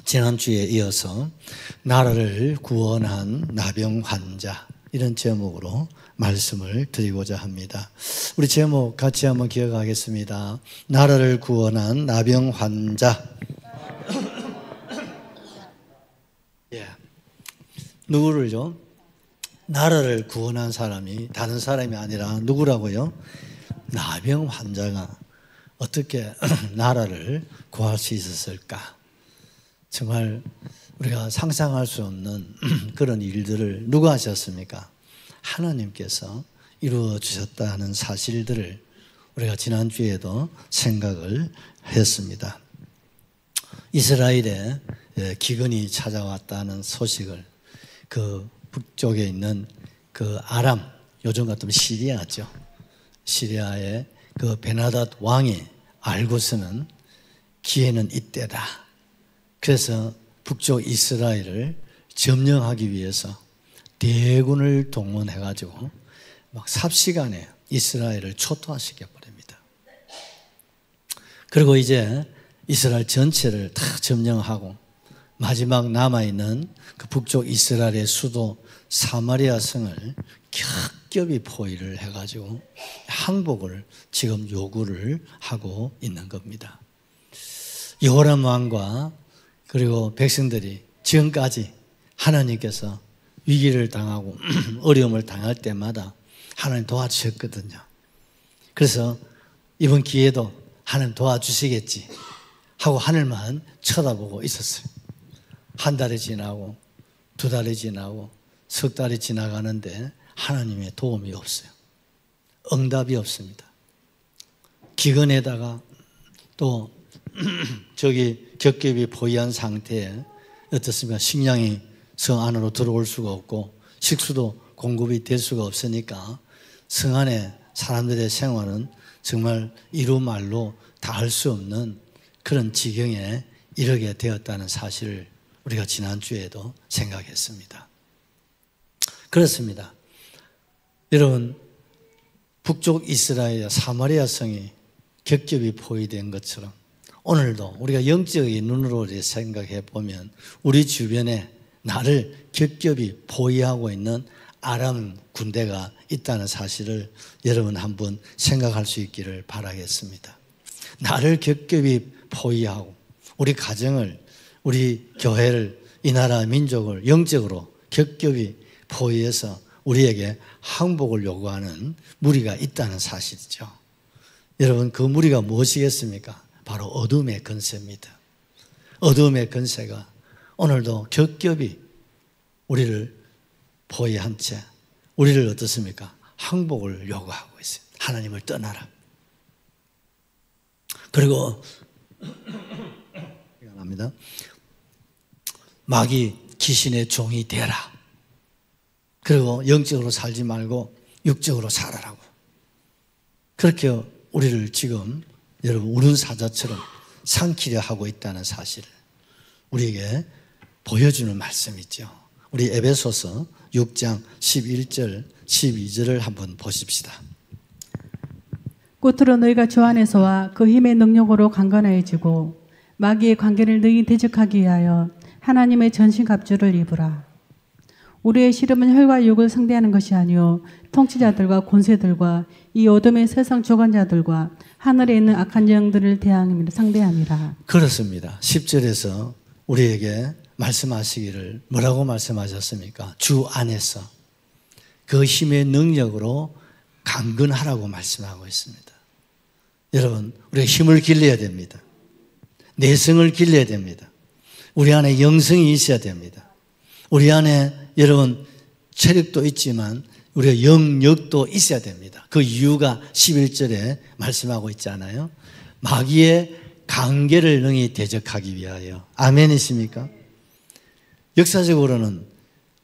지난주에 이어서 나라를 구원한 나병 환자, 이런 제목으로 말씀을 드리고자 합니다. 우리 제목 같이 한번 기억하겠습니다. 나라를 구원한 나병 환자. 누구를요? 나라를 구원한 사람이 다른 사람이 아니라 누구라고요? 나병 환자가 어떻게 나라를 구할 수 있었을까? 정말 우리가 상상할 수 없는 그런 일들을 누가 하셨습니까? 하나님께서 이루어 주셨다는 사실들을 우리가 지난주에도 생각을 했습니다. 이스라엘에 기근이 찾아왔다는 소식을 그 북쪽에 있는 그 아람, 요즘 같으면 시리아죠. 시리아의 그 베나닷 왕이 알고서는 기회는 이때다. 그래서 북쪽 이스라엘을 점령하기 위해서 대군을 동원해가지고 막 삽시간에 이스라엘을 초토화시켜 버립니다. 그리고 이제 이스라엘 전체를 다 점령하고 마지막 남아있는 그 북쪽 이스라엘의 수도 사마리아 성을 겹겹이 포위를 해가지고 항복을 지금 요구를 하고 있는 겁니다. 여호람 왕과 그리고 백성들이 지금까지 하나님께서 위기를 당하고 어려움을 당할 때마다 하나님 도와주셨거든요. 그래서 이번 기회도 하나님 도와주시겠지 하고 하늘만 쳐다보고 있었어요. 한 달이 지나고 두 달이 지나고 석 달이 지나가는데 하나님의 도움이 없어요. 응답이 없습니다. 기근에다가 또 저기 겹겹이 포위한 상태에 어떻습니까? 식량이 성 안으로 들어올 수가 없고 식수도 공급이 될 수가 없으니까 성 안에 사람들의 생활은 정말 이루 말로 다 할 수 없는 그런 지경에 이르게 되었다는 사실을 우리가 지난주에도 생각했습니다. 그렇습니다. 여러분, 북쪽 이스라엘 사마리아 성이 겹겹이 포위된 것처럼 오늘도 우리가 영적인 눈으로 생각해 보면 우리 주변에 나를 겹겹이 포위하고 있는 아람 군대가 있다는 사실을 여러분 한번 생각할 수 있기를 바라겠습니다. 나를 겹겹이 포위하고 우리 가정을, 우리 교회를, 이 나라 민족을 영적으로 겹겹이 포위해서 우리에게 항복을 요구하는 무리가 있다는 사실이죠. 여러분, 그 무리가 무엇이겠습니까? 바로 어둠의 권세입니다. 어둠의 권세가 오늘도 겹겹이 우리를 포위한 채 우리를 어떻습니까? 항복을 요구하고 있어요. 하나님을 떠나라. 그리고 미안합니다. 마귀 귀신의 종이 되라. 그리고 영적으로 살지 말고 육적으로 살아라고. 그렇게 우리를 지금 여러분 우는 사자처럼 삼키려 하고 있다는 사실을 우리에게 보여주는 말씀이죠. 우리 에베소서 6장 11절 12절을 한번 보십시다. 끝으로 너희가 주 안에서와 그 힘의 능력으로 강건해지고 마귀의 관계를 능히 대적하기 위하여 하나님의 전신갑주를 입으라. 우리의 씨름은 혈과 육을 상대하는 것이 아니요 통치자들과 권세들과 이 어둠의 세상 주관자들과 하늘에 있는 악한 영들을 상대함이라. 그렇습니다. 10절에서 우리에게 말씀하시기를 뭐라고 말씀하셨습니까? 주 안에서 그 힘의 능력으로 강건하라고 말씀하고 있습니다. 여러분, 우리가 힘을 길러야 됩니다. 내성을 길러야 됩니다. 우리 안에 영성이 있어야 됩니다. 우리 안에 여러분 체력도 있지만 우리가 영역도 있어야 됩니다. 그 이유가 11절에 말씀하고 있잖아요. 마귀의 관계를 능히 대적하기 위하여. 아멘이십니까? 역사적으로는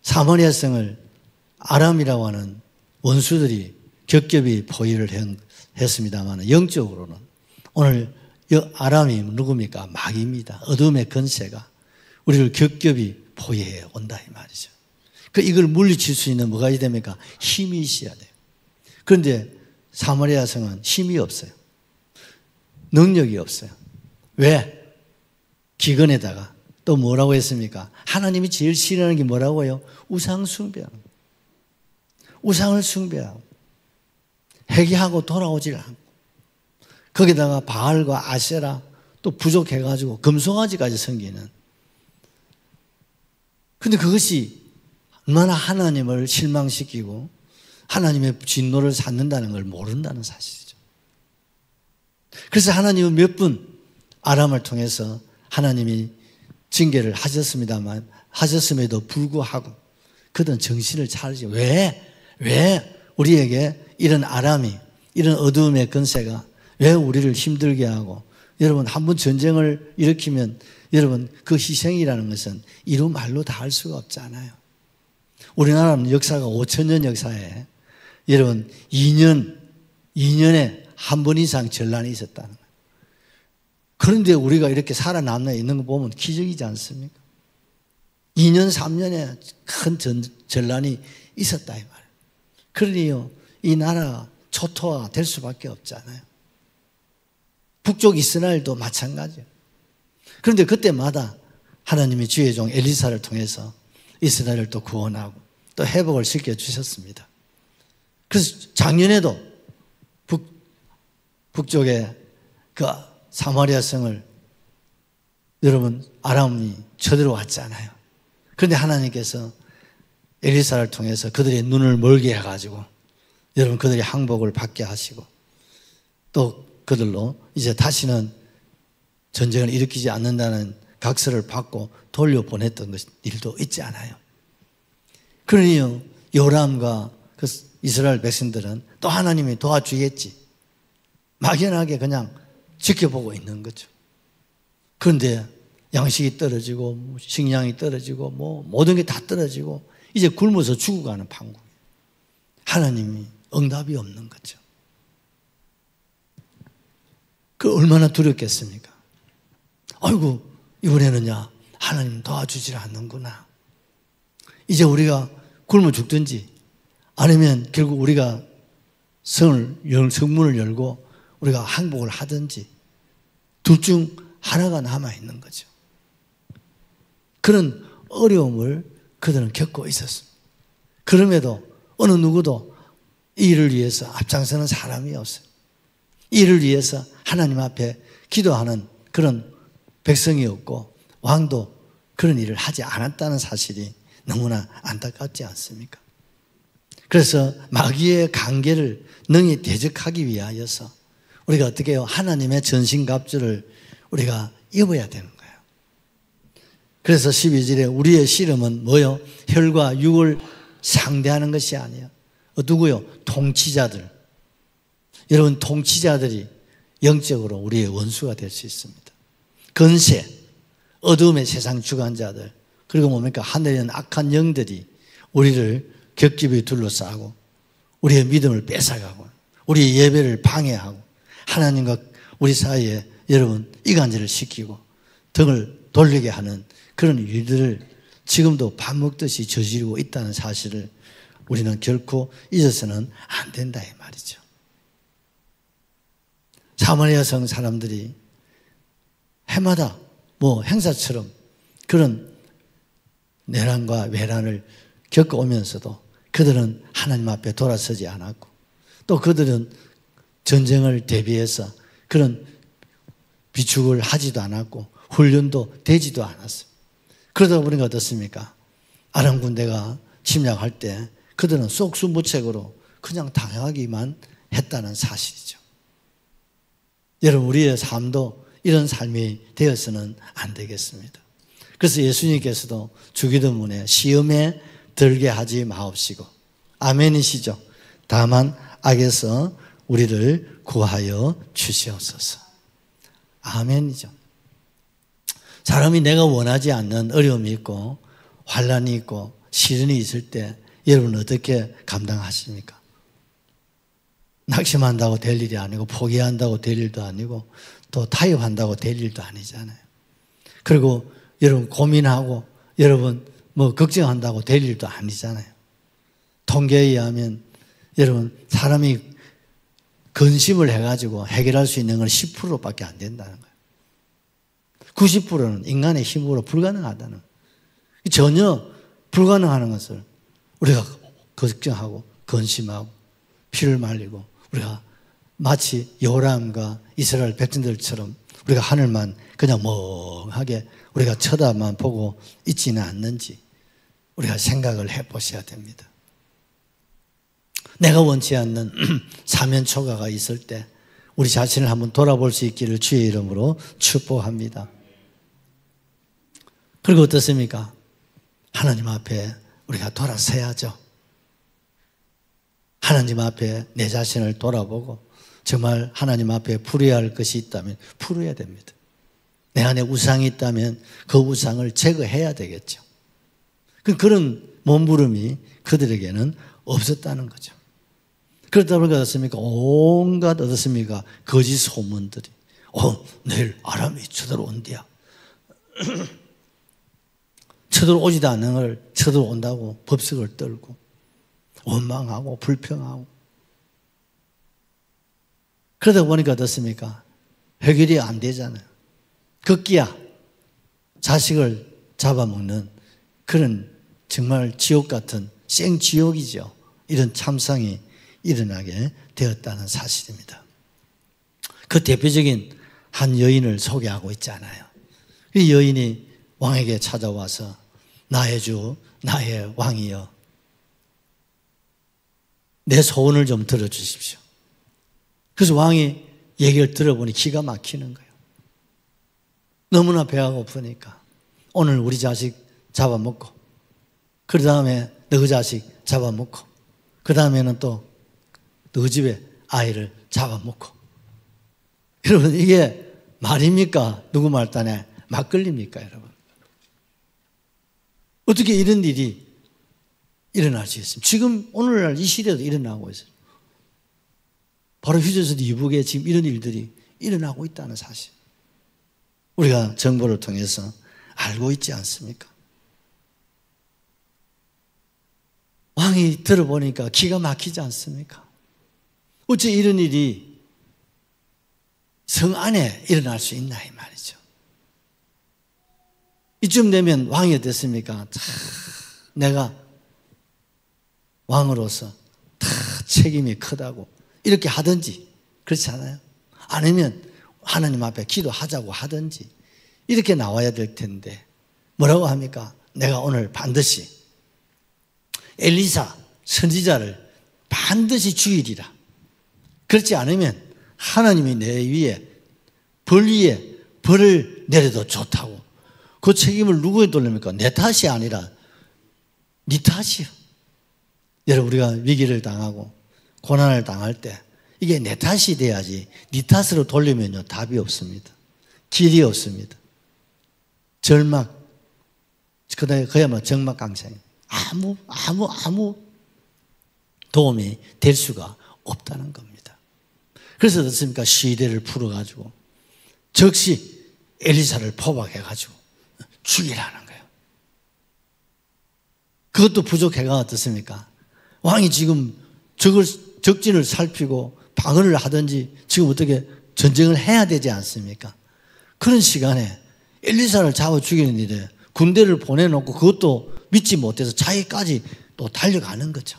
사마리아 성을 아람이라고 하는 원수들이 겹겹이 포위를 했습니다만 영적으로는 오늘 아람이 누굽니까? 마귀입니다. 어둠의 권세가 우리를 겹겹이 포위해 온다 이 말이죠. 이걸 물리칠 수 있는 뭐가 됩니까? 힘이 있어야 돼요. 그런데 사마리아 성은 힘이 없어요. 능력이 없어요. 왜? 기근에다가 또 뭐라고 했습니까? 하나님이 제일 싫어하는 게 뭐라고요? 우상 숭배. 우상을 숭배하고 회개하고 돌아오질 않고 거기다가 바알과 아세라 또 부족해가지고 금송아지까지 섬기는. 근데 그것이 얼마나 하나님을 실망시키고 하나님의 진노를 샀는다는 걸 모른다는 사실이죠. 그래서 하나님은 몇 분 아람을 통해서 하나님이 징계를 하셨습니다만 하셨음에도 불구하고 그들은 정신을 차리지. 왜 우리에게 이런 아람이 이런 어두움의 권세가 왜 우리를 힘들게 하고 여러분 한번 전쟁을 일으키면 여러분 그 희생이라는 것은 이루 말로 다 할 수가 없잖아요. 우리나라는 역사가 5,000년 역사에 여러분 2년에 한 번 이상 전란이 있었다는 거예요. 그런데 우리가 이렇게 살아남아 있는 거 보면 기적이지 않습니까? 2년, 3년에 큰 전란이 있었다 이 말이에요. 그러니요 이 나라가 초토화 될 수밖에 없잖아요. 북쪽 이스라엘도 마찬가지예요. 그런데 그때마다 하나님이 주의 종 엘리사를 통해서 이스라엘을 또 구원하고 또 회복을 시켜주셨습니다. 그래서 작년에도 북쪽에 그 사마리아 성을 여러분 아람이 쳐들어왔잖아요. 그런데 하나님께서 엘리사를 통해서 그들의 눈을 멀게 해가지고 여러분 그들이 항복을 받게 하시고 또 그들로 이제 다시는 전쟁을 일으키지 않는다는 각서를 받고 돌려보냈던 일도 있지 않아요. 그러니 요람과 그 이스라엘 백성들은 또 하나님이 도와주겠지 막연하게 그냥 지켜보고 있는 거죠. 그런데 양식이 떨어지고 식량이 떨어지고 모든 게 다 떨어지고 이제 굶어서 죽어가는 판국이에요. 하나님이 응답이 없는 거죠. 그 얼마나 두렵겠습니까? 아이고 이번에는야 하나님 도와주질 않는구나. 이제 우리가 굶어 죽든지 아니면 결국 우리가 성문을 열고 우리가 항복을 하든지 둘 중 하나가 남아있는 거죠. 그런 어려움을 그들은 겪고 있었습니다. 그럼에도 어느 누구도 이 일을 위해서 앞장서는 사람이 없어요. 이 일을 위해서 하나님 앞에 기도하는 그런 백성이 없고 왕도 그런 일을 하지 않았다는 사실이 너무나 안타깝지 않습니까? 그래서 마귀의 관계를 능히 대적하기 위하여서 우리가 어떻게 해요? 하나님의 전신갑주를 우리가 입어야 되는 거예요. 그래서 12절에 우리의 씨름은 뭐요? 혈과 육을 상대하는 것이 아니에요. 누구요? 통치자들. 여러분 통치자들이 영적으로 우리의 원수가 될 수 있습니다. 건세, 어두움의 세상 주관자들, 그리고 뭡니까? 하늘에 있는 악한 영들이 우리를 겹겹이 둘러싸고 우리의 믿음을 뺏어가고 우리의 예배를 방해하고 하나님과 우리 사이에 여러분 이간질을 시키고 등을 돌리게 하는 그런 일들을 지금도 밥 먹듯이 저지르고 있다는 사실을 우리는 결코 잊어서는 안 된다 이 말이죠. 사마리아 성 사람들이 해마다 행사처럼 그런 내란과 외란을 겪어오면서도 그들은 하나님 앞에 돌아서지 않았고 또 그들은 전쟁을 대비해서 그런 비축을 하지도 않았고 훈련도 되지도 않았어요. 그러다 보니까 어떻습니까? 아람 군대가 침략할 때 그들은 쏙수무책으로 그냥 당하기만 했다는 사실이죠. 여러분 우리의 삶도 이런 삶이 되어서는 안 되겠습니다. 그래서 예수님께서도 주기도문에 시험에 들게 하지 마옵시고 아멘이시죠. 다만 악에서 우리를 구하여 주시옵소서. 아멘이죠. 사람이 내가 원하지 않는 어려움이 있고 환난이 있고 시련이 있을 때 여러분 어떻게 감당하십니까? 낙심한다고 될 일이 아니고 포기한다고 될 일도 아니고 또 타협한다고 될 일도 아니잖아요. 그리고 여러분 고민하고 여러분 걱정한다고 될 일도 아니잖아요. 통계에 의하면 여러분 사람이 근심을 해가지고 해결할 수 있는 건 10%밖에 안 된다는 거예요. 90%는 인간의 힘으로 불가능하다는, 전혀 불가능한 것을 우리가 걱정하고 근심하고 피를 말리고, 우리가 마치 요람과 이스라엘 백성들처럼 우리가 하늘만 그냥 멍하게 우리가 쳐다만 보고 있지는 않는지 우리가 생각을 해보셔야 됩니다. 내가 원치 않는 사면초가가 있을 때 우리 자신을 한번 돌아볼 수 있기를 주의 이름으로 축복합니다. 그리고 어떻습니까? 하나님 앞에 우리가 돌아서야죠. 하나님 앞에 내 자신을 돌아보고 정말 하나님 앞에 풀어야 할 것이 있다면 풀어야 됩니다. 내 안에 우상이 있다면 그 우상을 제거해야 되겠죠. 그런 몸부림이 그들에게는 없었다는 거죠. 그러다 보니까 어떻습니까? 온갖 어떻습니까? 거짓 소문들이 내일 아람이 쳐들어온대야. 쳐들어오지도 않는 걸 쳐들어온다고 법석을 떨고 원망하고 불평하고, 그러다 보니까 어떻습니까? 해결이 안 되잖아요. 급기야 자식을 잡아먹는 그런 정말 지옥 같은 생지옥이죠. 이런 참상이 일어나게 되었다는 사실입니다. 그 대표적인 한 여인을 소개하고 있잖아요. 이 여인이 왕에게 찾아와서 나의 주, 나의 왕이여, 내 소원을 좀 들어주십시오. 그래서 왕이 얘기를 들어보니 기가 막히는 거예요. 너무나 배가 고프니까 오늘 우리 자식 잡아먹고, 그 다음에 너 자식 잡아먹고, 그 다음에는 또 너 집에 아이를 잡아먹고. 여러분, 이게 말입니까? 누구 말단에 막걸리입니까, 여러분? 어떻게 이런 일이 일어날 수 있습니까? 지금 오늘날 이 시대도 일어나고 있어요. 바로 휴전선 이북에 지금 이런 일들이 일어나고 있다는 사실, 우리가 정보를 통해서 알고 있지 않습니까? 왕이 들어보니까 기가 막히지 않습니까? 어째 이런 일이 성 안에 일어날 수 있나 이 말이죠. 이쯤 되면 왕이 어땠습니까? 내가 왕으로서 다 책임이 크다고 이렇게 하든지, 그렇지 않아요? 아니면 하나님 앞에 기도하자고 하든지 이렇게 나와야 될 텐데 뭐라고 합니까? 내가 오늘 반드시 엘리사 선지자를 반드시 죽이리라. 그렇지 않으면 하나님이 내 위에 벌 위에 벌을 내려도 좋다고. 그 책임을 누구에 돌립니까? 내 탓이 아니라 네 탓이요. 여러분, 우리가 위기를 당하고 고난을 당할 때 이게 내 탓이 돼야지 네 탓으로 돌리면요 답이 없습니다. 길이 없습니다. 절막, 그야말로 정막강창. 아무 도움이 될 수가 없다는 겁니다. 그래서 어떻습니까? 시대를 풀어가지고 즉시 엘리사를 포박해가지고 죽이라는 거예요. 그것도 부족해가 어떻습니까? 왕이 지금 적진을 살피고 방어를 하든지 지금 어떻게 전쟁을 해야 되지 않습니까? 그런 시간에 엘리사를 잡아 죽이는 일에 군대를 보내놓고 그것도 믿지 못해서 자기까지 또 달려가는 거죠.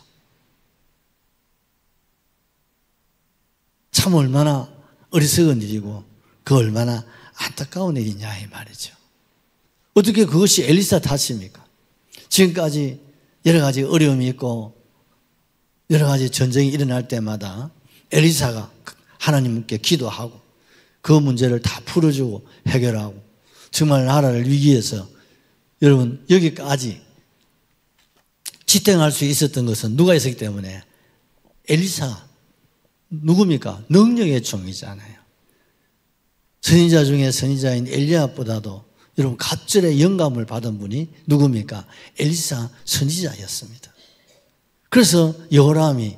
참 얼마나 어리석은 일이고 그 얼마나 안타까운 일이냐 이 말이죠. 어떻게 그것이 엘리사 탓입니까? 지금까지 여러 가지 어려움이 있고 여러 가지 전쟁이 일어날 때마다 엘리사가 하나님께 기도하고 그 문제를 다 풀어주고 해결하고 정말 나라를 위기에서, 여러분, 여기까지 지탱할 수 있었던 것은 누가 있었기 때문에? 엘리사. 누굽니까? 능력의 종이잖아요. 선지자 중에 선지자인 엘리야보다도 여러분 갑절의 영감을 받은 분이 누굽니까? 엘리사 선지자였습니다. 그래서 여호람이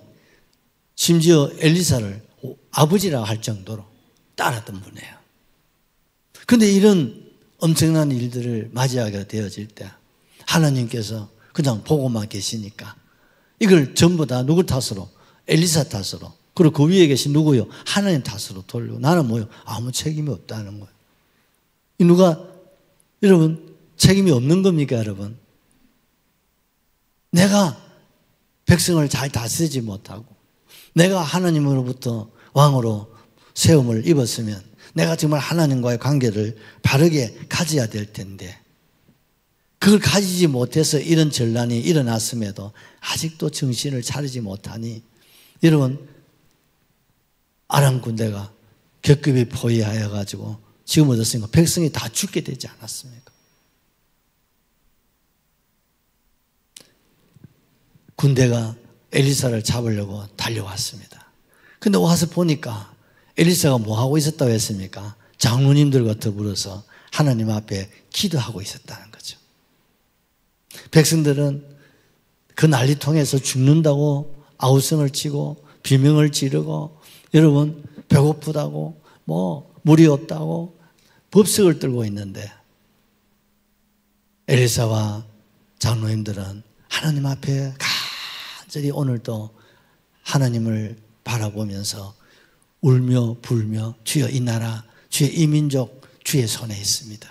심지어 엘리사를 아버지라고 할 정도로 따랐던 분이에요. 그런데 이런 엄청난 일들을 맞이하게 되어질 때 하나님께서 그냥 보고만 계시니까 이걸 전부 다 누구 탓으로? 엘리사 탓으로, 그리고 그 위에 계신 누구요? 하나님 탓으로 돌리고 나는 뭐요? 아무 책임이 없다는 거예요. 누가 여러분 책임이 없는 겁니까, 여러분? 내가 백성을 잘 다스리지 못하고 내가 하나님으로부터 왕으로 세움을 입었으면 내가 정말 하나님과의 관계를 바르게 가져야 될 텐데 그걸 가지지 못해서 이런 전란이 일어났음에도 아직도 정신을 차리지 못하니 여러분 아람 군대가 겹겹이 포위하여 가지고 지금 어떻습니까? 백성이 다 죽게 되지 않았습니까? 군대가 엘리사를 잡으려고 달려왔습니다. 근데 와서 보니까 엘리사가 뭐 하고 있었다고 했습니까? 장로님들과 더불어서 하나님 앞에 기도하고 있었다는 거죠. 백성들은 그 난리통에서 죽는다고 아우성을 치고 비명을 지르고 여러분 배고프다고 뭐 물이 없다고 법석을 들고 있는데 엘리사와 장로님들은 하나님 앞에 간절히 오늘도 하나님을 바라보면서 울며 불며 주여 이 나라 주의 이 민족 주의 손에 있습니다.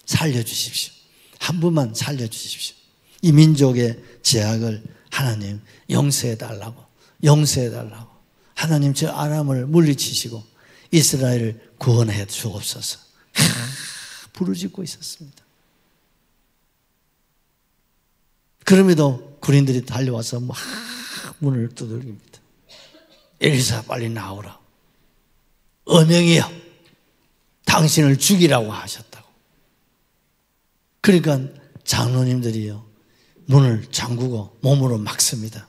살려주십시오. 한 분만 살려주십시오. 이 민족의 죄악을 하나님 용서해달라고 하나님 저 아람을 물리치시고 이스라엘을 구원해 주옵소서 부르짖고 있었습니다. 그럼에도 군인들이 달려와서 막 문을 두들깁니다. 엘리사 빨리 나오라. 어명이여 당신을 죽이라고 하셨다고. 그러니까 장로님들이요 문을 잠그고 몸으로 막습니다.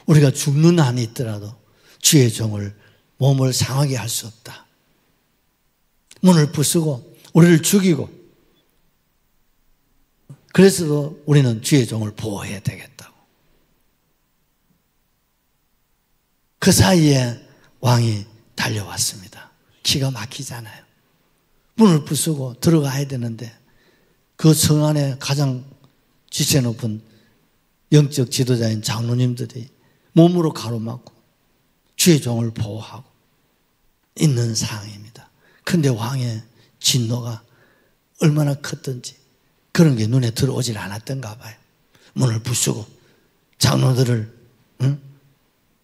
우리가 죽는 한이 있더라도 주의 종을 몸을 상하게 할 수 없다. 문을 부수고 우리를 죽이고 그래서도 우리는 주의 종을 보호해야 되겠다고. 그 사이에 왕이 달려왔습니다. 기가 막히잖아요. 문을 부수고 들어가야 되는데 그 성 안에 가장 지체 높은 영적 지도자인 장로님들이 몸으로 가로막고 주의 종을 보호하고 있는 상황입니다. 그런데 왕의 진노가 얼마나 컸던지 그런 게 눈에 들어오질 않았던가 봐요. 문을 부수고 장로들을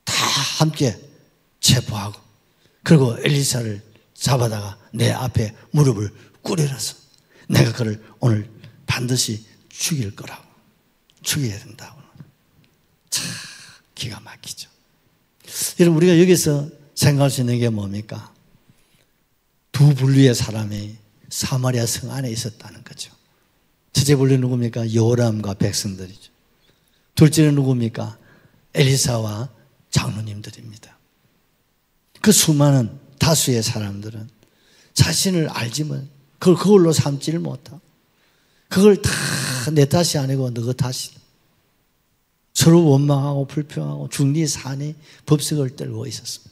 다 함께 체포하고 그리고 엘리사를 잡아다가 내 앞에 무릎을 꿇으라서 내가 그를 오늘 반드시 죽일 거라고. 죽여야 된다고. 참 기가 막히죠. 여러분 우리가 여기서 생각할 수 있는 게 뭡니까? 두 분류의 사람이 사마리아 성 안에 있었다는 거죠. 첫째 분류 누굽니까? 요람과 백성들이죠. 둘째는 누굽니까? 엘리사와 장로님들입니다. 그 수많은 다수의 사람들은 자신을 알지만 그걸로 삼지를 못하고 그걸 다 내 탓이 아니고 너 탓이 서로 원망하고 불평하고 중리 사니 법석을 떨고 있었습니다.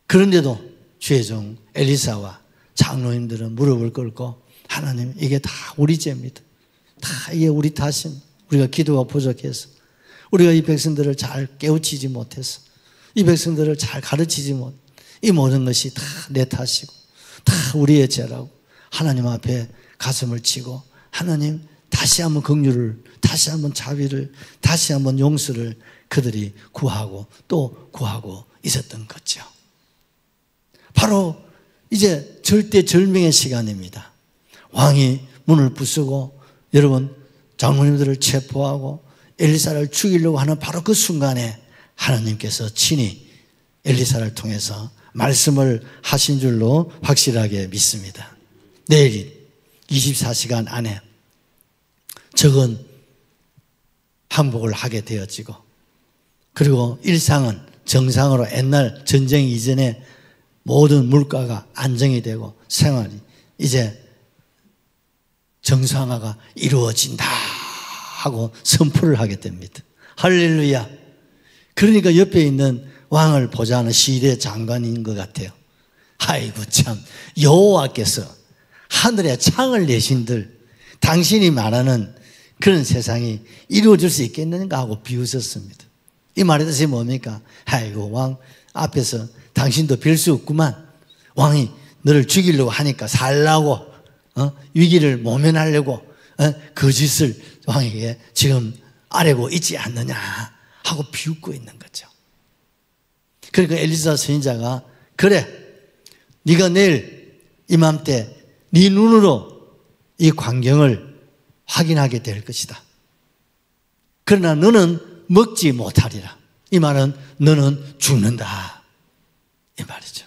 그런데도 주의 종 엘리사와 장로님들은 무릎을 꿇고 하나님 이게 다 우리 죄입니다. 다 이게 우리 탓입니다. 우리가 기도가 부족해서 우리가 이 백성들을 잘 깨우치지 못해서 이 백성들을 잘 가르치지 못 이 모든 것이 다 내 탓이고 다 우리의 죄라고 하나님 앞에 가슴을 치고 하나님 다시 한번 긍휼을 다시 한번 자비를 다시 한번 용서를 그들이 구하고 또 구하고 있었던 거죠. 바로 이제 절대절명의 시간입니다. 왕이 문을 부수고 여러분 장로님들을 체포하고 엘리사를 죽이려고 하는 바로 그 순간에 하나님께서 친히 엘리사를 통해서 말씀을 하신 줄로 확실하게 믿습니다. 내일 24시간 안에 적은 항복을 하게 되어지고 그리고 일상은 정상으로 옛날 전쟁 이전에 모든 물가가 안정이 되고 생활이 이제 정상화가 이루어진다 하고 선포를 하게 됩니다. 할렐루야. 그러니까 옆에 있는 왕을 보좌하는 시대 장관인 것 같아요. 아이고 참 여호와께서 하늘에 창을 내신들 당신이 말하는 그런 세상이 이루어질 수 있겠는가 하고 비웃었습니다. 이 말의 뜻이 뭡니까? 아이고 왕 앞에서 당신도 빌 수 없구만. 왕이 너를 죽이려고 하니까 살라고 위기를 모면하려고 거짓을 왕에게 지금 아뢰고 있지 않느냐 하고 비웃고 있는 거죠. 그러니까 엘리사 선지자가 그래 네가 내일 이맘때 네 눈으로 이 광경을 확인하게 될 것이다. 그러나 너는 먹지 못하리라. 이 말은 너는 죽는다 이 말이죠.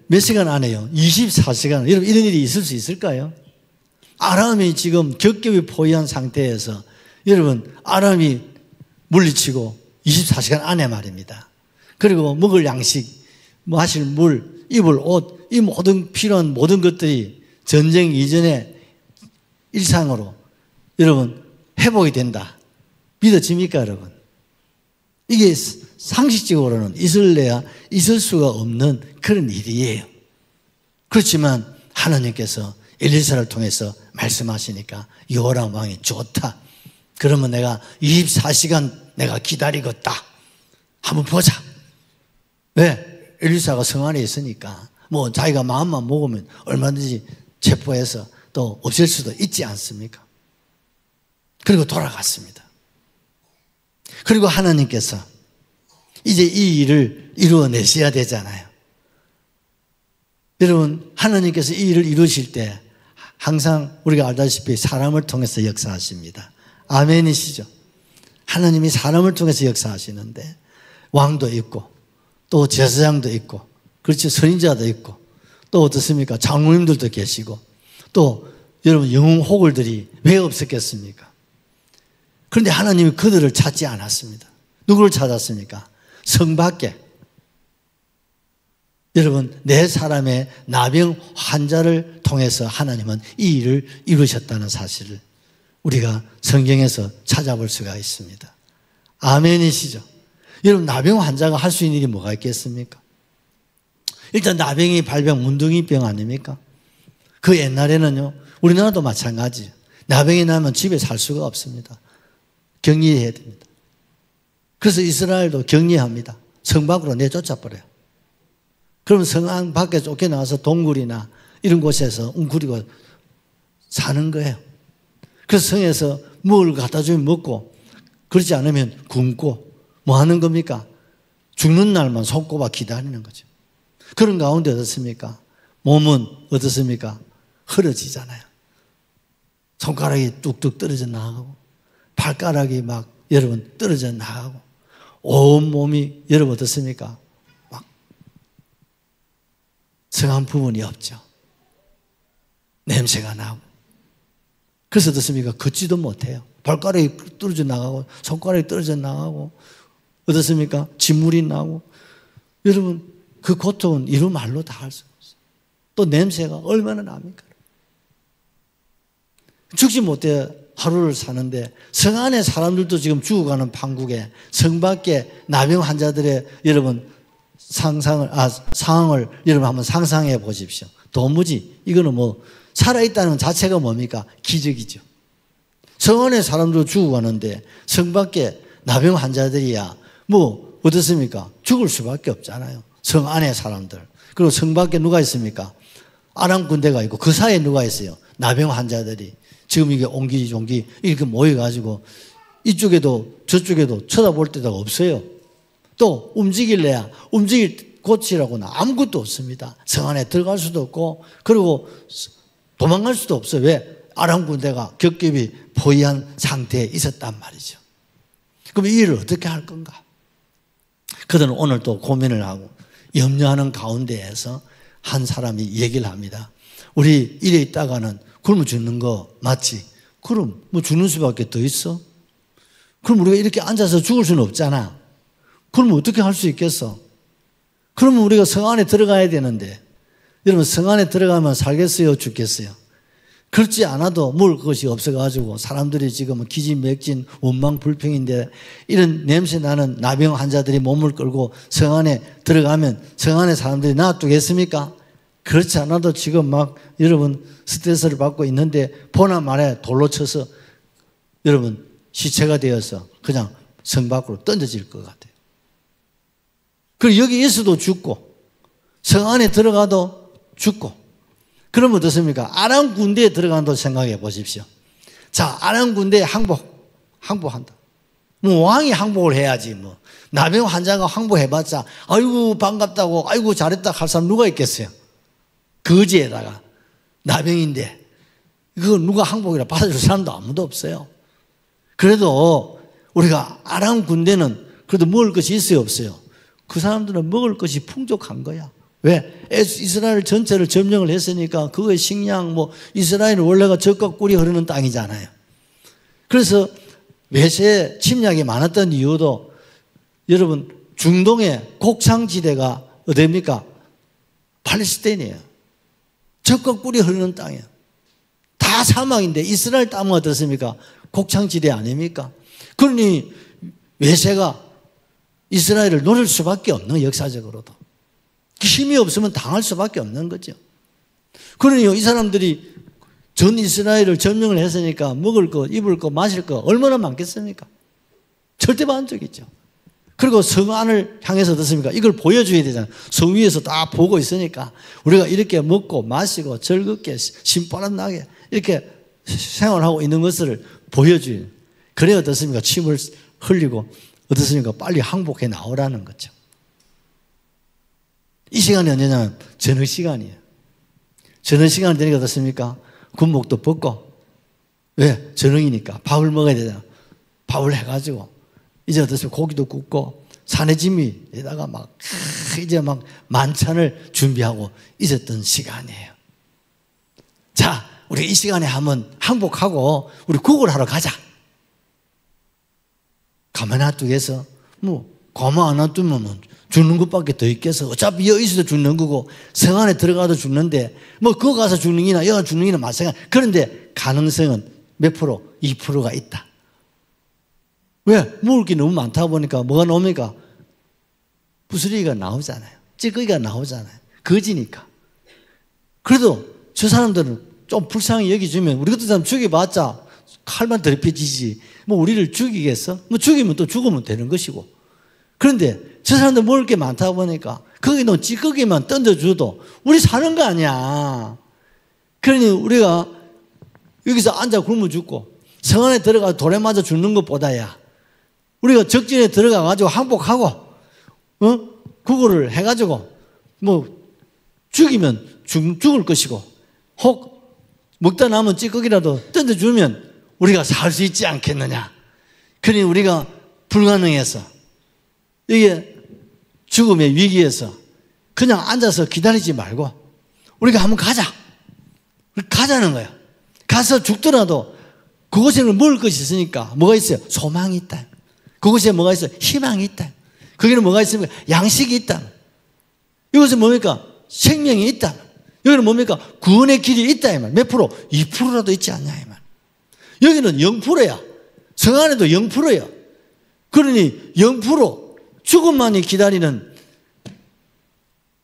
몇 시간 안에요? 24시간. 여러분 이런 일이 있을 수 있을까요? 아람이 지금 겹겹이 포위한 상태에서 여러분 아람이 물리치고 24시간 안에 말입니다. 그리고 먹을 양식, 마실 물, 입을 옷, 이 모든 필요한 모든 것들이 전쟁 이전의 일상으로 여러분 회복이 된다. 믿어집니까 여러분? 이게 상식적으로는 있을래야 있을 수가 없는 그런 일이에요. 그렇지만 하나님께서 엘리사를 통해서 말씀하시니까 요람 왕이 좋다. 그러면 내가 24시간 내가 기다리겠다. 한번 보자. 왜? 엘리사가 성 안에 있으니까 뭐 자기가 마음만 먹으면 얼마든지 체포해서 또 없앨 수도 있지 않습니까? 그리고 돌아갔습니다. 그리고 하나님께서 이제 이 일을 이루어내셔야 되잖아요. 여러분 하나님께서 이 일을 이루실 때 항상 우리가 알다시피 사람을 통해서 역사하십니다. 아멘이시죠? 하나님이 사람을 통해서 역사하시는데 왕도 있고 또 제사장도 있고 그렇죠. 선인자도 있고 또 어떻습니까? 장로님들도 계시고 또 여러분 영웅 호글들이 왜 없었겠습니까? 그런데 하나님이 그들을 찾지 않았습니다. 누구를 찾았습니까? 성 밖에 여러분 네 사람의 나병 환자를 통해서 하나님은 이 일을 이루셨다는 사실을 우리가 성경에서 찾아볼 수가 있습니다. 아멘이시죠? 여러분 나병 환자가 할 수 있는 일이 뭐가 있겠습니까? 일단 나병이 발병 문둥이병 아닙니까? 그 옛날에는요 우리나라도 마찬가지예요. 나병이 나면 집에 살 수가 없습니다. 격리해야 됩니다. 그래서 이스라엘도 격리합니다. 성 밖으로 내쫓아버려요. 그럼 성 안 밖에 쫓겨나와서 동굴이나 이런 곳에서 웅크리고 사는 거예요. 그래서 성에서 뭘 갖다 주면 먹고 그렇지 않으면 굶고 뭐 하는 겁니까? 죽는 날만 손꼽아 기다리는 거죠. 그런 가운데 어떻습니까? 몸은 어떻습니까? 흐려지잖아요. 손가락이 뚝뚝 떨어져 나가고 발가락이 막 여러분 떨어져 나가고 온몸이 여러분 어떻습니까? 막 성한 부분이 없죠. 냄새가 나고 그래서 어떻습니까? 걷지도 못해요. 발가락이 떨어져 나가고 손가락이 떨어져 나가고 어떻습니까? 진물이 나고 여러분 그 고통은 이루 말로 다 할 수 없어요. 또 냄새가 얼마나 납니까? 죽지 못해 하루를 사는데 성 안에 사람들도 지금 죽어가는 판국에 성 밖에 나병 환자들의 여러분 상황을 여러분 한번 상상해 보십시오. 도무지 이거는 뭐 살아있다는 자체가 뭡니까? 기적이죠. 성 안에 사람들 죽어가는데 성 밖에 나병 환자들이야 뭐 어떻습니까? 죽을 수밖에 없잖아요. 성 안에 사람들. 그리고 성 밖에 누가 있습니까? 아람 군대가 있고 그 사이에 누가 있어요? 나병 환자들이. 지금 이게 옹기종기 이렇게 모여가지고 이쪽에도 저쪽에도 쳐다볼 데가 없어요. 또 움직일래야 움직일 곳이라고는 아무것도 없습니다. 성 안에 들어갈 수도 없고 그리고 도망갈 수도 없어요. 왜? 아람 군대가 겹겹이 포위한 상태에 있었단 말이죠. 그럼 이 일을 어떻게 할 건가? 그들은 오늘 또 고민을 하고 염려하는 가운데에서 한 사람이 얘기를 합니다. 우리 이래 있다가는 굶어 죽는 거 맞지? 그럼 뭐 죽는 수밖에 더 있어? 그럼 우리가 이렇게 앉아서 죽을 수는 없잖아. 그러면 어떻게 할 수 있겠어? 그러면 우리가 성 안에 들어가야 되는데 여러분 성 안에 들어가면 살겠어요? 죽겠어요? 그렇지 않아도 먹을 것이 없어가지고 사람들이 지금 기진맥진 원망불평인데 이런 냄새 나는 나병 환자들이 몸을 끌고 성 안에 들어가면 성 안에 사람들이 놔두겠습니까? 그렇지 않아도 지금 막 여러분 스트레스를 받고 있는데 보나 마나 돌로 쳐서 여러분 시체가 되어서 그냥 성 밖으로 던져질 것 같아요. 그리고 여기에서도 죽고 성 안에 들어가도 죽고. 그러면 어떻습니까? 아람 군대에 들어간다고 생각해 보십시오. 자, 아람 군대에 항복한다. 뭐 왕이 항복을 해야지 뭐. 나병 환자가 항복해봤자 아이고 반갑다고 아이고 잘했다 할 사람 누가 있겠어요? 거지에다가 나병인데 그거 누가 항복이라 받아줄 사람도 아무도 없어요. 그래도 우리가 아람 군대는 그래도 먹을 것이 있어요 없어요? 그 사람들은 먹을 것이 풍족한 거야. 왜? 이스라엘 전체를 점령을 했으니까 그거의 식량 뭐 이스라엘은 원래가 젖과 꿀이 흐르는 땅이잖아요. 그래서 외세 침략이 많았던 이유도 여러분 중동의 곡창지대가 어디입니까? 팔레스타인이에요. 젖과 꿀이 흐르는 땅이에요. 다 사막인데 이스라엘 땅은 어떻습니까? 곡창지대 아닙니까? 그러니 외세가 이스라엘을 노릴 수밖에 없는 거예요, 역사적으로도. 힘이 없으면 당할 수밖에 없는 거죠. 그러니 이 사람들이 전 이스라엘을 점령을 했으니까 먹을 거, 입을 거, 마실 거 얼마나 많겠습니까? 절대반적이죠. 그리고 성 안을 향해서 어떻습니까? 이걸 보여줘야 되잖아요. 성 위에서 다 보고 있으니까 우리가 이렇게 먹고 마시고 즐겁게 신바람 나게 이렇게 생활하고 있는 것을 보여줘요. 그래야 어떻습니까? 침을 흘리고 어떻습니까? 빨리 항복해 나오라는 거죠. 이 시간이 언제냐면 저녁 시간이에요. 저녁 시간이 되니까 어떻습니까? 군복도 벗고 왜? 저녁이니까 밥을 먹어야 되잖아. 밥을 해가지고 이제 어떻습니까? 고기도 굽고 사내짐이에다가 막 이제 막 만찬을 준비하고 있었던 시간이에요. 자, 우리 이 시간에 한번 항복하고 우리 국을 하러 가자. 가만히 놔두겠어? 뭐 가만 안 놔두면 죽는 것밖에 더 있겠어. 어차피 여기서도 죽는 거고 성 안에 들어가도 죽는데 뭐 그거 가서 죽는 기나 여기 죽는 기나 마찬가지. 그런데 가능성은 몇 프로? 2%가 있다. 왜? 먹을 게 너무 많다 보니까 뭐가 나옵니까? 부스러기가 나오잖아요. 찌꺼기가 나오잖아요. 거지니까. 그래도 저 사람들은 좀 불쌍히 여기주면 우리 같은 사람 죽여봤자 칼만 더럽혀지지 뭐 우리를 죽이겠어? 뭐 죽이면 또 죽으면 되는 것이고. 그런데 저 사람들 먹을 게 많다 보니까 거기 너 찌꺼기만 던져줘도 우리 사는 거 아니야. 그러니 우리가 여기서 앉아 굶어 죽고 성 안에 들어가 돌에 맞아 죽는 것보다야 우리가 적진에 들어가가지고 항복하고 구걸을 해가지고 뭐 죽이면 죽을 것이고 혹 먹다 남은 찌꺼기라도 던져주면 우리가 살 수 있지 않겠느냐. 그러니 우리가 불가능해서 이게 죽음의 위기에서 그냥 앉아서 기다리지 말고 우리가 한번 가자. 가자는 거예요. 가서 죽더라도 그곳에는 먹을 것이 있으니까 뭐가 있어요? 소망이 있다. 그곳에 뭐가 있어요? 희망이 있다. 거기는 뭐가 있습니까? 양식이 있다. 이것은 뭡니까? 생명이 있다. 여기는 뭡니까? 구원의 길이 있다. 이 말. 몇 프로? 2%라도 있지 않냐. 이 말. 여기는 0%야. 성 안에도 0%야. 그러니 0% 죽음만이 기다리는,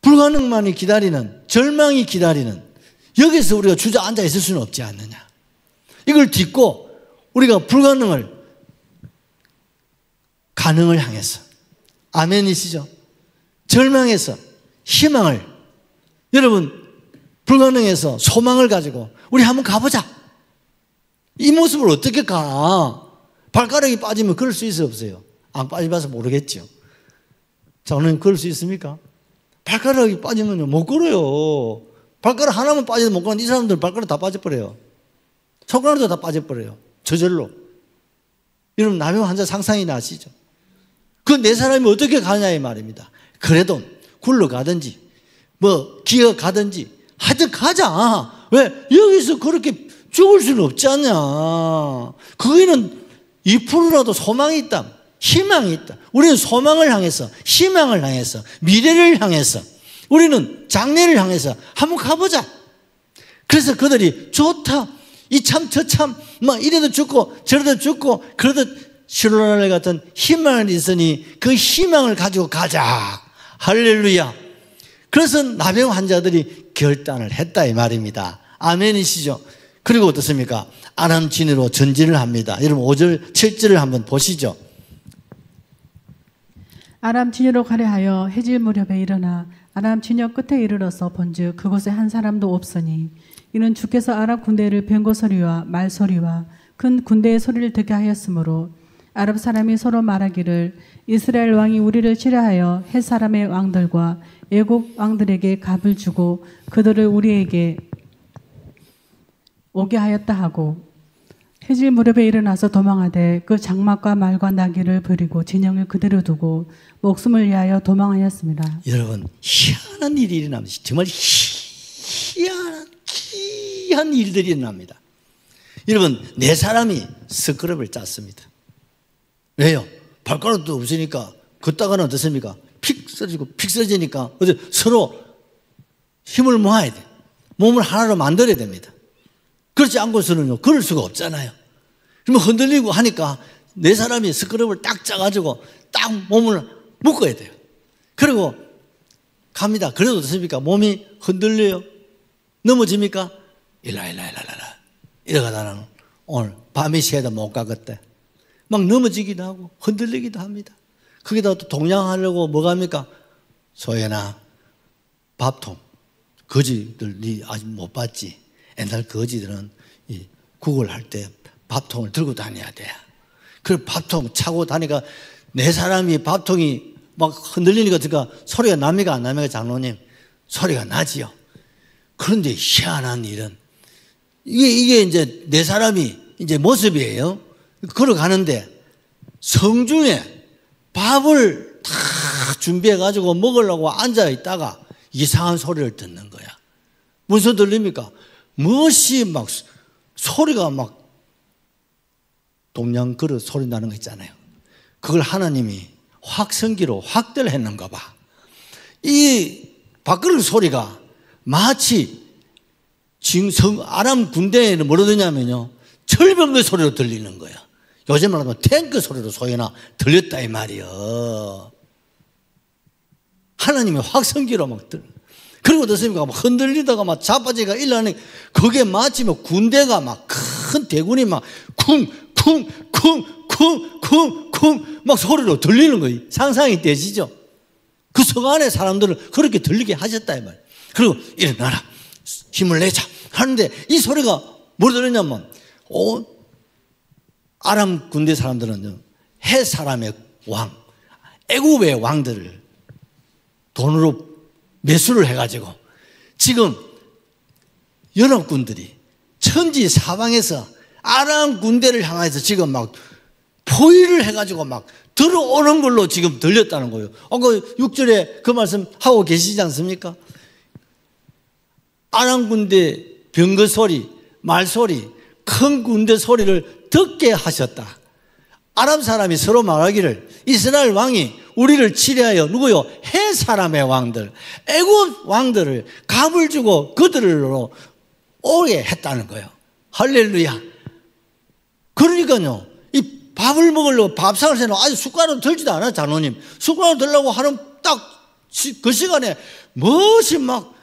불가능만이 기다리는, 절망이 기다리는, 여기서 우리가 주저앉아 있을 수는 없지 않느냐. 이걸 딛고 우리가 불가능을 가능을 향해서, 아멘이시죠? 절망에서 희망을, 여러분 불가능해서 소망을 가지고 우리 한번 가보자. 이 모습을 어떻게 가? 발가락이 빠지면 그럴 수 있어요 없어요? 안 빠져봐서 모르겠죠. 자, 오늘 그럴 수 있습니까? 발가락이 빠지면 못 걸어요. 발가락 하나만 빠져도 못 가는데 이 사람들 발가락 다 빠져버려요. 손가락도 다 빠져버려요. 저절로. 여러분 나병 환자 상상이 나시죠? 그 네 사람이 어떻게 가냐 이 말입니다. 그래도 굴러가든지 뭐 기어가든지 하여튼 가자. 왜? 여기서 그렇게 죽을 수는 없지 않냐. 거기는 2%라도 소망이 있다. 희망이 있다. 우리는 소망을 향해서, 희망을 향해서, 미래를 향해서, 우리는 장래를 향해서 한번 가보자. 그래서 그들이 좋다. 이 참 저 참 막 이래도 죽고 저래도 죽고 그러듯 실로나를 같은 희망이 있으니 그 희망을 가지고 가자. 할렐루야. 그래서 나병 환자들이 결단을 했다 이 말입니다. 아멘이시죠? 그리고 어떻습니까? 아람 진으로 전진을 합니다. 여러분 5절 7절을 한번 보시죠. 아람 진영으로 가려 하여 해질 무렵에 일어나 아람 진영 끝에 이르러서 본즉 그곳에 한 사람도 없으니 이는 주께서 아람 군대를 병거 소리와 말 소리와 큰 군대의 소리를 듣게 하였으므로 아랍 사람이 서로 말하기를 이스라엘 왕이 우리를 치려하여 헷 사람의 왕들과 애국 왕들에게 갑을 주고 그들을 우리에게 오게 하였다 하고 해질 무렵에 일어나서 도망하되 그 장막과 말과 나귀를 버리고 진영을 그대로 두고 목숨을 위하여 도망하였습니다. 여러분, 희한한 일이 일어납니다. 정말 희한한 일들이 일어납니다. 여러분, 네 사람이 스크럽을 짰습니다. 왜요? 발가락도 없으니까 걷다가는 어떻습니까? 픽 쓰러지고 픽 쓰러지니까 서로 힘을 모아야 돼. 몸을 하나로 만들어야 됩니다. 그렇지 않고서는 걸을 수가 없잖아요. 그러면 흔들리고 하니까 네 사람이 스크럽을 딱 짜가지고 딱 몸을 묶어야 돼요. 그리고 갑니다. 그래도 어떻습니까? 몸이 흔들려요. 넘어집니까? 일라 이러가다는 오늘 밤이 새도 못 가겠대. 막 넘어지기도 하고 흔들리기도 합니다. 거기다 또 동냥하려고 뭐가 합니까? 소연아, 밥통. 거지들 니 아직 못 봤지? 옛날 거지들은 이 국을 할 때 밥통을 들고 다녀야 돼. 그 밥통 차고 다니까 네 사람이 밥통이 막 흔들리니까 그러니까 소리가 납니까 안 납니까 장로님? 소리가 나지요. 그런데 희한한 일은 이게 이제 네 사람이 이제 모습이에요. 걸어가는데 성중에 밥을 다 준비해가지고 먹으려고 앉아있다가 이상한 소리를 듣는 거야. 무슨 소리 들립니까? 무엇이 막 소리가 막 동양 그릇 소리 나는 거 있잖아요. 그걸 하나님이 확성기로 확대를 했는가 봐. 이 밥그릇 소리가 마치 지금 아람 군대에는 뭐로 듣냐면요, 철병의 소리로 들리는 거야. 요즘 말하면 탱크 소리로 소리나 들렸다 이 말이요. 하나님의 확성기로 막 그리고 어떻습니까? 막 흔들리다가 막 자빠지가 일어나니 그게 마치 뭐 군대가 막 큰 대군이 막 쿵쿵쿵쿵쿵쿵 막 소리로 들리는 거예요. 상상이 되시죠? 그 성 안에 사람들은 그렇게 들리게 하셨다 이 말. 그리고 일어나라, 힘을 내자 하는데 이 소리가 뭐 들었냐면 아람 군대 사람들은 헷 사람의 왕, 애굽의 왕들을 돈으로 매수를 해가지고 지금 연합군들이 천지 사방에서 아람 군대를 향해서 지금 막 포위를 해가지고 막 들어오는 걸로 지금 들렸다는 거예요. 그 6절에 그 말씀 하고 계시지 않습니까? 아람 군대 병거 소리, 말 소리, 큰 군대 소리를 듣게 하셨다. 아람 사람이 서로 말하기를 이스라엘 왕이 우리를 치려하여 누구요? 헷 사람의 왕들, 애굽 왕들을 갑을 주고 그들로 오게 했다는 거예요. 할렐루야. 그러니까요, 이 밥을 먹으려고 밥상을 세놓고 아직 숟가락을 들지도 않아. 장로님 숟가락을 들려고 하는 딱 그 시간에 무엇이 막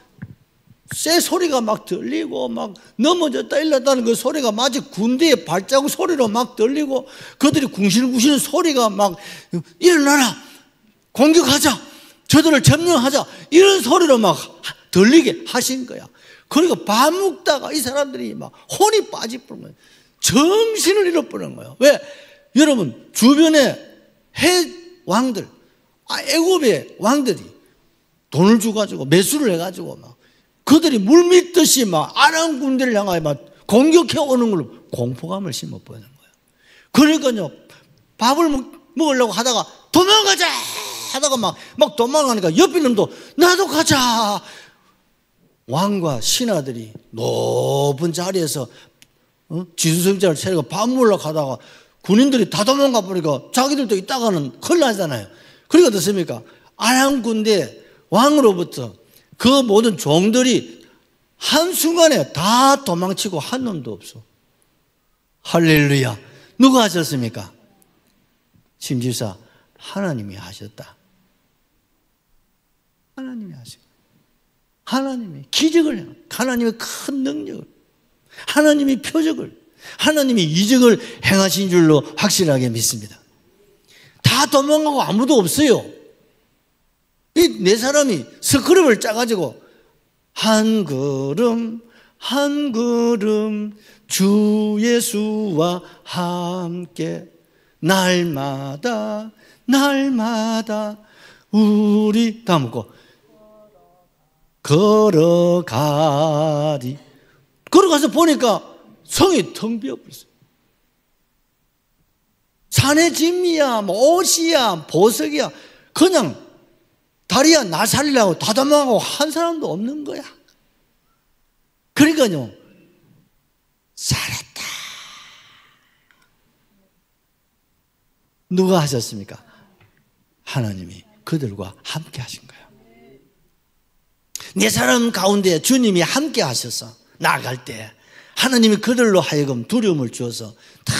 쇠 소리가 막 들리고 막 넘어졌다 일났다는 그 소리가 마치 군대의 발자국 소리로 막 들리고 그들이 궁시렁궁시렁 소리가 막 일어나라, 공격하자, 저들을 점령하자, 이런 소리로 막 들리게 하신 거야. 그러니까 밥 먹다가 이 사람들이 막 혼이 빠지버린 거예요. 정신을 잃어버린 거예요. 왜? 여러분 주변에 헷 왕들, 애굽의 왕들이 돈을 주가지고 매수를 해가지고 막 그들이 물밀듯이 막 아람 군대를 향하여 막 공격해 오는 걸로 공포감을 심어버리는 거예요. 그러니까요, 밥을 먹으려고 하다가 도망가자 하다가 막 도망가니까 옆에 놈도 나도 가자. 왕과 신하들이 높은 자리에서 지수성자를 차리고 밥 먹으려고 하다가 군인들이 다 도망가 버리니까 자기들도 있다가는 큰일 나잖아요. 그러니까 어떻습니까? 아람 군대 왕으로부터 그 모든 종들이 한순간에 다 도망치고 한 놈도 없어. 할렐루야. 누가 하셨습니까? 심지사 하나님이 하셨다. 하나님이 하신 거예요. 하나님이 기적을, 하나님의 큰 능력을, 하나님의 표적을, 하나님이 이적을 행하신 줄로 확실하게 믿습니다. 다 도망가고 아무도 없어요. 이 네 사람이 스크립을 짜가지고 한 걸음 한 걸음 주 예수와 함께 날마다 날마다 우리 다음 거 걸어가리. 걸어가서 보니까 성이 텅 비어버렸어요. 산의 짐이야 뭐 옷이야 보석이야 그냥 다리야 나 살리려고 다 도망가고 한 사람도 없는 거야. 그러니까요, 잘했다. 누가 하셨습니까? 하나님이 그들과 함께 하신 거예요. 네 사람 가운데 주님이 함께 하셔서 나아갈 때 하나님이 그들로 하여금 두려움을 주어서 다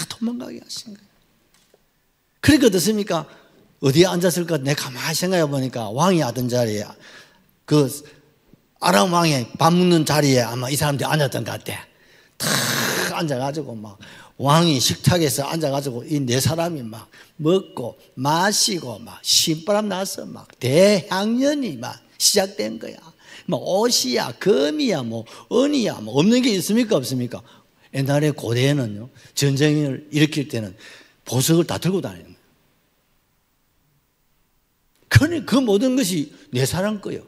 도망가게 하신 거예요. 그러니까 어떻습니까? 어디에 앉았을까? 내가 가만히 생각해 보니까 왕이 하던 자리에 그 아람 왕이 밥 먹는 자리에 아마 이 사람들이 앉았던 것 같아. 탁 앉아가지고 막 왕이 식탁에서 앉아가지고 이 네 사람이 막 먹고 마시고 막 신바람 나서 막 대향연이 막 시작된 거야. 뭐 옷이야, 금이야, 뭐 은이야, 뭐 없는 게 있습니까? 없습니까? 옛날에 고대에는요, 전쟁을 일으킬 때는 보석을 다 들고 다니는 거예요. 그러니까 그 모든 것이 내 사람 거예요.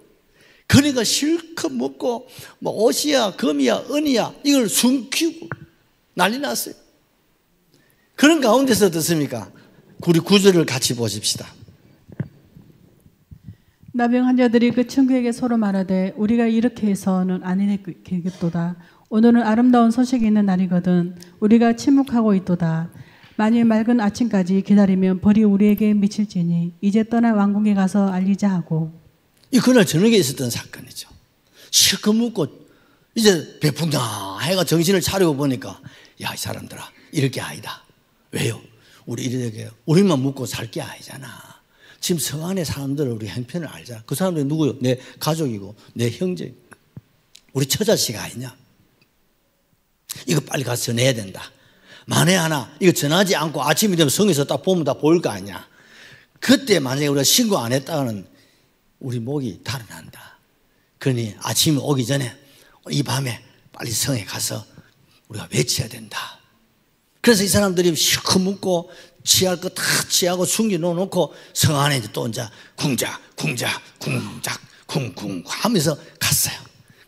그러니까 실컷 먹고 뭐 옷이야, 금이야, 은이야 이걸 숨기고 난리 났어요. 그런 가운데서 어떻습니까? 우리 구절을 같이 보십시다. 나병 환자들이 그 친구에게 서로 말하되 우리가 이렇게 해서는 안 되겠도다. 오늘은 아름다운 소식이 있는 날이거든 우리가 침묵하고 있도다. 만일 맑은 아침까지 기다리면 벌이 우리에게 미칠지니 이제 떠나 왕궁에 가서 알리자 하고. 이 그날 저녁에 있었던 사건이죠. 실컷 묻고 이제 배풍자 해가 정신을 차리고 보니까 야, 이 사람들아 이렇게 아니다. 왜요? 우리 이렇게 우리만 묻고 살 게 아니잖아. 지금 성 안에 사람들은 우리 형편을 알잖아. 그 사람들이 누구요? 내 가족이고 내 형제, 우리 처자식 아니냐. 이거 빨리 가서 전해야 된다. 만에 하나 이거 전하지 않고 아침이 되면 성에서 딱 보면 다 보일 거 아니야. 그때 만약에 우리가 신고 안 했다가는 우리 목이 달아난다. 그러니 아침이 오기 전에 이 밤에 빨리 성에 가서 우리가 외쳐야 된다. 그래서 이 사람들이 실컷 묻고 취할 거 다 취하고 숨겨 놓고 성 안에 이제 또 혼자 궁작 쿵쿵 하면서 갔어요.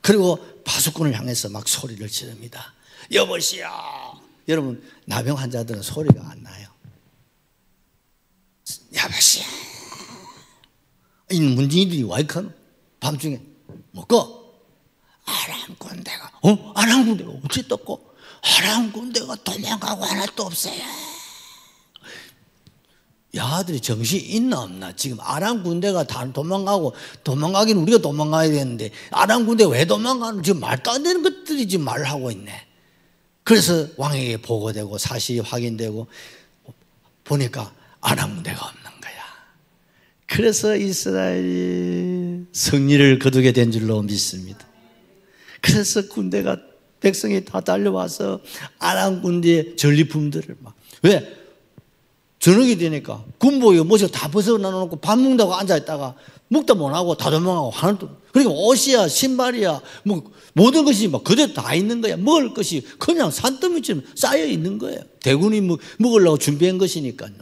그리고 파수꾼을 향해서 막 소리를 지릅니다. 여보시오. 여러분 나병 환자들은 소리가 안 나요. 여보시오. 이 문진이들이 와이컨 밤중에 먹고 아람 군대가 아람 군대가 어찌 떴고 아람 군대가 도망가고 하나도 없어요. 야들이 정신이 있나 없나. 지금 아람 군대가 다 도망가긴 우리가 도망가야 되는데 아람 군대가 왜 도망가는 지금 말도 안 되는 것들이 지금 말을 하고 있네. 그래서 왕에게 보고되고 사실이 확인되고 보니까 아람 군대가 없는 거야. 그래서 이스라엘이 승리를 거두게 된 줄로 믿습니다. 그래서 군대가 백성이 다 달려와서 아람 군대의 전리품들을 막 왜? 저녁이 되니까 군복이 뭐지 다 벗어나놓고 밥 먹는다고 앉아있다가 먹다 못하고 다 도망가고 하나도. 그러니까 옷이야 신발이야 뭐 모든 것이 막 그대로 다 있는 거야. 먹을 것이 그냥 산더미처럼 쌓여 있는 거예요. 대군이 먹으려고 준비한 것이니까요.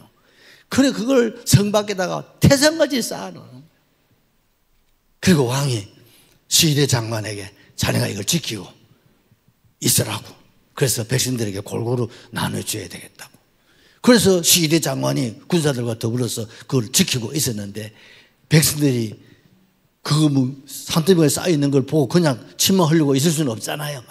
그래 그걸 성 밖에다가 태산까지 쌓아놓은. 그리고 왕이 시대 장관에게 자네가 이걸 지키고 있으라고. 그래서 백성들에게 골고루 나눠줘야 되겠다고. 그래서 시대 장관이 군사들과 더불어서 그걸 지키고 있었는데 백성들이 그 산더미에 쌓여있는 걸 보고 그냥 침만 흘리고 있을 수는 없잖아요.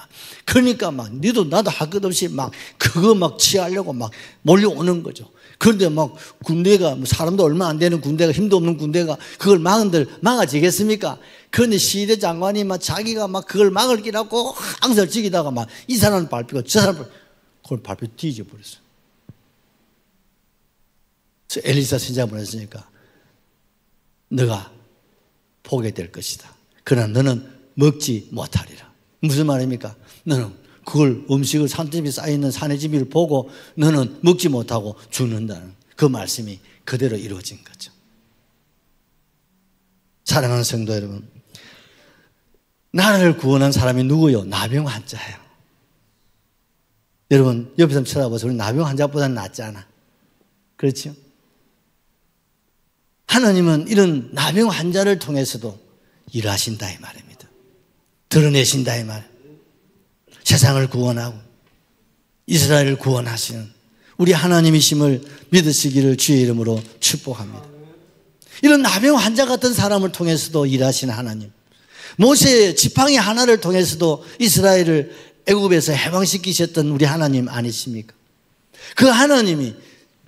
그러니까 막 니도 나도 할 것 없이 막 그거 막 취하려고 막 몰려오는 거죠. 그런데 막 군대가 사람도 얼마 안 되는 군대가 힘도 없는 군대가 그걸 막아지겠습니까? 그런데 시대 장관이 막 자기가 막 그걸 막을 기라고 항상 지키다가 막 이 사람을 밟히고 저 사람을 그걸 밟혀 뒤져버렸어요. 엘리사 선지자 보냈으니까 너가 보게 될 것이다. 그러나 너는 먹지 못하리라. 무슨 말입니까? 너는 그걸 음식을 산더미에 쌓여있는 산의 지미를 보고 너는 먹지 못하고 죽는다는 그 말씀이 그대로 이루어진 거죠. 사랑하는 성도 여러분, 나를 구원한 사람이 누구요? 나병 환자예요. 여러분 옆에서 쳐다보세요. 우리 나병 환자보다는 낫잖아. 그렇죠? 하나님은 이런 나병 환자를 통해서도 일하신다 이 말입니다. 드러내신다 이 말. 세상을 구원하고 이스라엘을 구원하시는 우리 하나님이심을 믿으시기를 주의 이름으로 축복합니다. 이런 나병 환자 같은 사람을 통해서도 일하시는 하나님, 모세의 지팡이 하나를 통해서도 이스라엘을 애굽에서 해방시키셨던 우리 하나님 아니십니까? 그 하나님이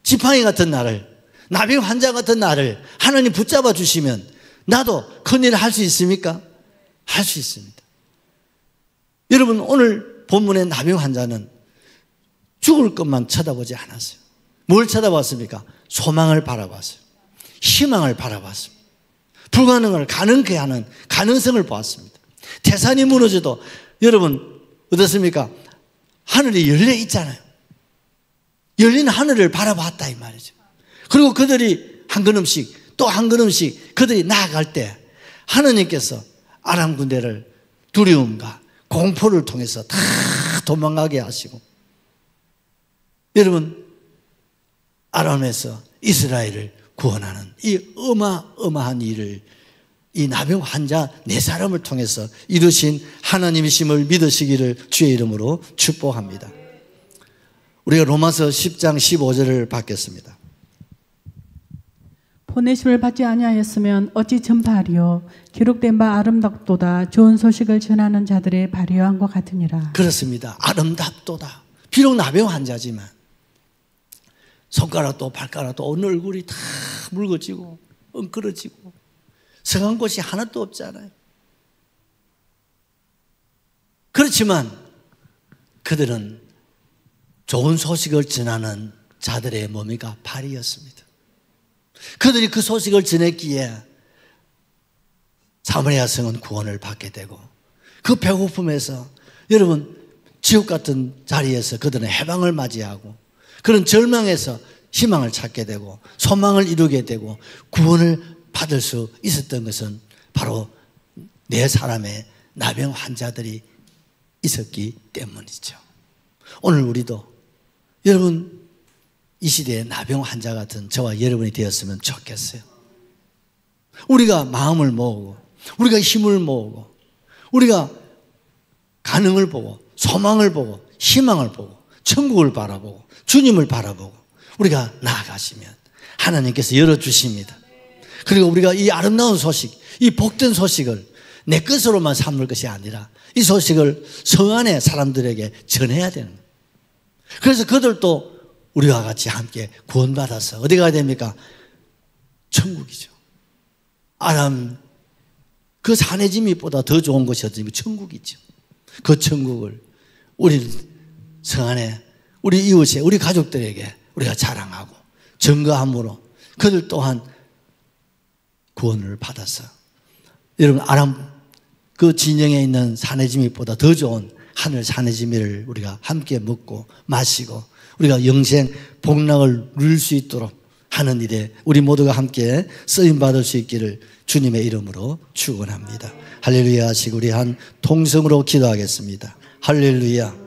지팡이 같은 나를, 나병 환자 같은 나를 하나님 붙잡아 주시면 나도 큰일을 할 수 있습니까? 할 수 있습니다. 여러분 오늘 본문의 나병 환자는 죽을 것만 쳐다보지 않았어요. 뭘 쳐다봤습니까? 소망을 바라봤어요. 희망을 바라봤습니다. 불가능을 가능케 하는 가능성을 보았습니다. 태산이 무너져도 여러분 어떻습니까? 하늘이 열려 있잖아요. 열린 하늘을 바라봤다 이 말이죠. 그리고 그들이 한 걸음씩 또 한 걸음씩 그들이 나아갈 때 하나님께서 아람 군대를 두려움과 공포를 통해서 다 도망가게 하시고, 여러분 아람에서 이스라엘을 구원하는 이 어마어마한 일을 이 나병 환자 네 사람을 통해서 이루신 하나님이심을 믿으시기를 주의 이름으로 축복합니다. 우리가 로마서 10장 15절을 받겠습니다. 보내심을 받지 아니하였으면 어찌 전파하리요. 기록된 바 아름답도다. 좋은 소식을 전하는 자들의 발휘한 것 같으니라. 그렇습니다. 아름답도다. 비록 나병 환자지만 손가락도 발가락도 오늘 얼굴이 다 묽어지고 엉클어지고 성한 곳이 하나도 없잖아요. 그렇지만 그들은 좋은 소식을 전하는 자들의 몸이가 발이었습니다. 그들이 그 소식을 전했기에 사마리아 성은 구원을 받게 되고, 그 배고픔에서 여러분 지옥 같은 자리에서 그들은 해방을 맞이하고, 그런 절망에서 희망을 찾게 되고 소망을 이루게 되고 구원을 받을 수 있었던 것은 바로 네 사람의 나병 환자들이 있었기 때문이죠. 오늘 우리도 여러분 이 시대에 나병 환자 같은 저와 여러분이 되었으면 좋겠어요. 우리가 마음을 모으고 우리가 힘을 모으고 우리가 가능을 보고 소망을 보고 희망을 보고 천국을 바라보고 주님을 바라보고 우리가 나아가시면 하나님께서 열어주십니다. 그리고 우리가 이 아름다운 소식, 이 복된 소식을 내 것으로만 삼을 것이 아니라 이 소식을 성 안의 사람들에게 전해야 되는 거예요. 그래서 그들도 우리와 같이 함께 구원받아서 어디 가야 됩니까? 천국이죠. 아람 그 사내짐이보다 더 좋은 것이 어디입니까? 천국이죠. 그 천국을 우리 성 안에 우리 이웃에 우리 가족들에게 우리가 자랑하고 증거함으로 그들 또한 구원을 받아서 여러분 아람 그 진영에 있는 사내지미보다 더 좋은 하늘 사내지미를 우리가 함께 먹고 마시고 우리가 영생 복락을 누릴 수 있도록 하는 일에 우리 모두가 함께 쓰임받을 수 있기를 주님의 이름으로 축원합니다. 할렐루야 하시고 우리 한 통성으로 기도하겠습니다. 할렐루야.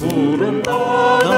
푸른 바다